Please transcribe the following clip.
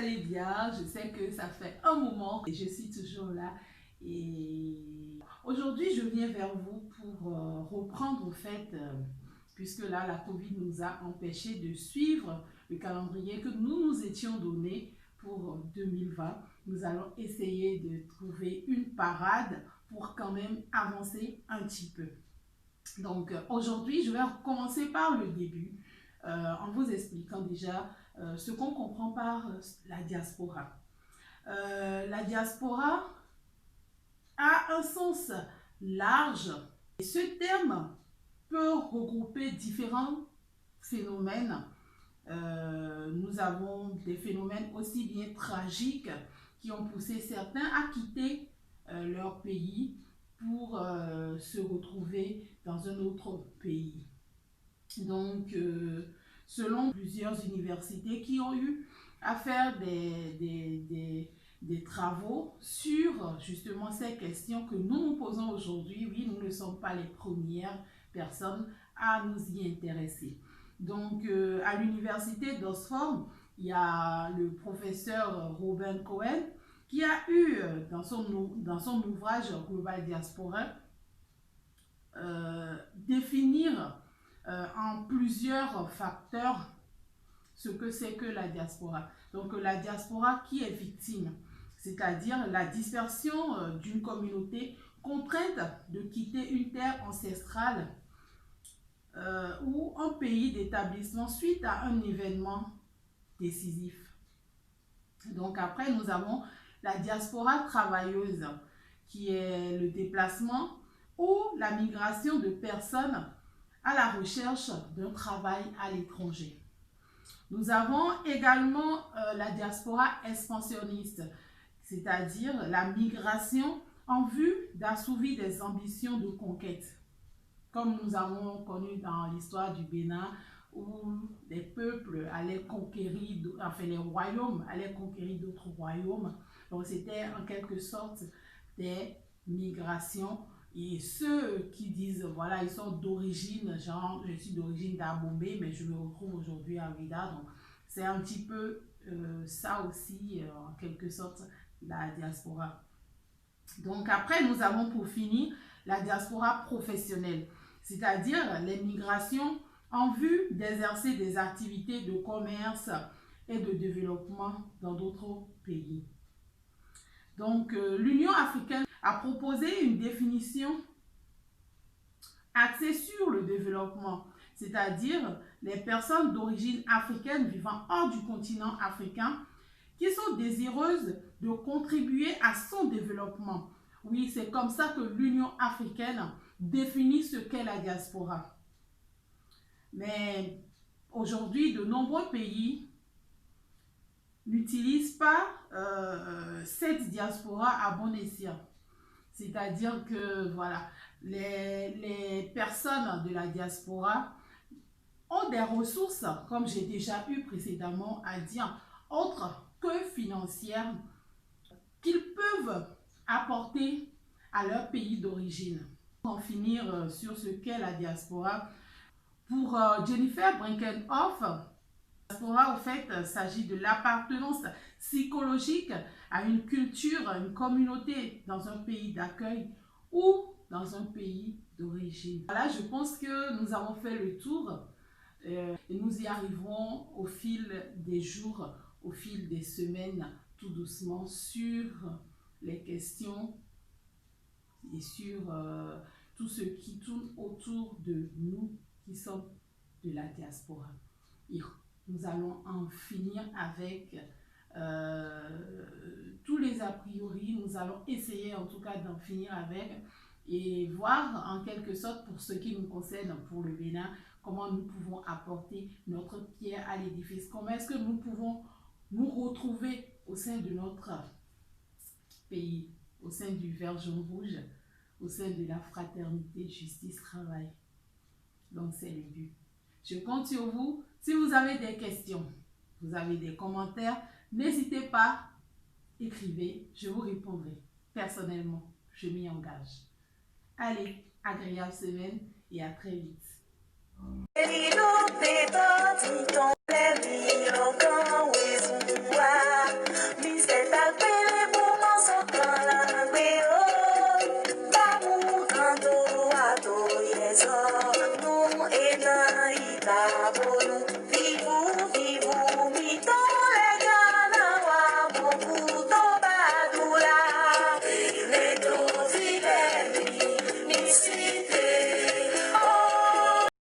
allez bien. Je sais que ça fait un moment que je suis toujours là. Et aujourd'hui, je viens vers vous pour reprendre, au fait, puisque là, la Covid nous a empêchés de suivre le calendrier que nous nous étions donné pour 2020. Nous allons essayer de trouver une parade pour quand même avancer un petit peu. Donc aujourd'hui, je vais commencer par le début en vous expliquant déjà ce qu'on comprend par la diaspora. La diaspora a un sens large et ce terme peut regrouper différents phénomènes. Nous avons des phénomènes aussi bien tragiques qui ont poussé certains à quitter leur pays pour se retrouver dans un autre pays. Donc, selon plusieurs universités qui ont eu à faire des travaux sur justement ces questions que nous nous posons aujourd'hui, oui, nous ne sommes pas les premières personnes à nous y intéresser. Donc, à l'université d'Oxford, il y a le professeur Robert Cohen qui a eu, dans son ouvrage Global Diaspora, définir en plusieurs facteurs ce que c'est que la diaspora. Donc, la diaspora qui est victime, c'est-à-dire la dispersion d'une communauté contrainte de quitter une terre ancestrale ou un pays d'établissement suite à un événement décisif. Donc après, nous avons la diaspora travailleuse, qui est le déplacement ou la migration de personnes à la recherche d'un travail à l'étranger. Nous avons également la diaspora expansionniste, c'est-à-dire la migration en vue d'assouvir des ambitions de conquête, comme nous avons connu dans l'histoire du Bénin, où les peuples allaient conquérir, enfin les royaumes allaient conquérir d'autres royaumes. Donc c'était en quelque sorte des migrations. Et ceux qui disent, voilà, ils sont d'origine, genre je suis d'origine d'Abomey, mais je me retrouve aujourd'hui à Ouidah. Donc c'est un petit peu ça aussi, en quelque sorte, la diaspora. Donc après, nous avons pour finir la diaspora professionnelle, c'est-à-dire les migrations en vue d'exercer des activités de commerce et de développement dans d'autres pays. Donc, l'Union africaine a proposé une définition axée sur le développement, c'est-à-dire les personnes d'origine africaine vivant hors du continent africain qui sont désireuses de contribuer à son développement. Oui, c'est comme ça que l'Union africaine définit ce qu'est la diaspora. Mais aujourd'hui, de nombreux pays n'utilisent pas cette diaspora à bon escient. C'est-à-dire que voilà, les personnes de la diaspora ont des ressources, comme j'ai déjà eu précédemment à dire, autres que financières, qu'ils peuvent apporter à leur pays d'origine. Pour en finir sur ce qu'est la diaspora, pour Jennifer Brinkenhoff, la diaspora, au fait, s'agit de l'appartenance psychologique à une culture, à une communauté dans un pays d'accueil ou dans un pays d'origine. Voilà, je pense que nous avons fait le tour et nous y arriverons au fil des jours, au fil des semaines, tout doucement, sur les questions et sur tout ce qui tourne autour de nous qui sommes de la diaspora. Et nous allons en finir avec tous les a priori, nous allons essayer en tout cas d'en finir avec et voir en quelque sorte pour ce qui nous concerne pour le Bénin, comment nous pouvons apporter notre pierre à l'édifice, comment est-ce que nous pouvons nous retrouver au sein de notre pays, au sein du vert jaune rouge, au sein de la fraternité, justice, travail. Donc c'est le but. Je compte sur vous. Si vous avez des questions, vous avez des commentaires, n'hésitez pas, écrivez, je vous répondrai personnellement, je m'y engage. Allez, agréable semaine et à très vite.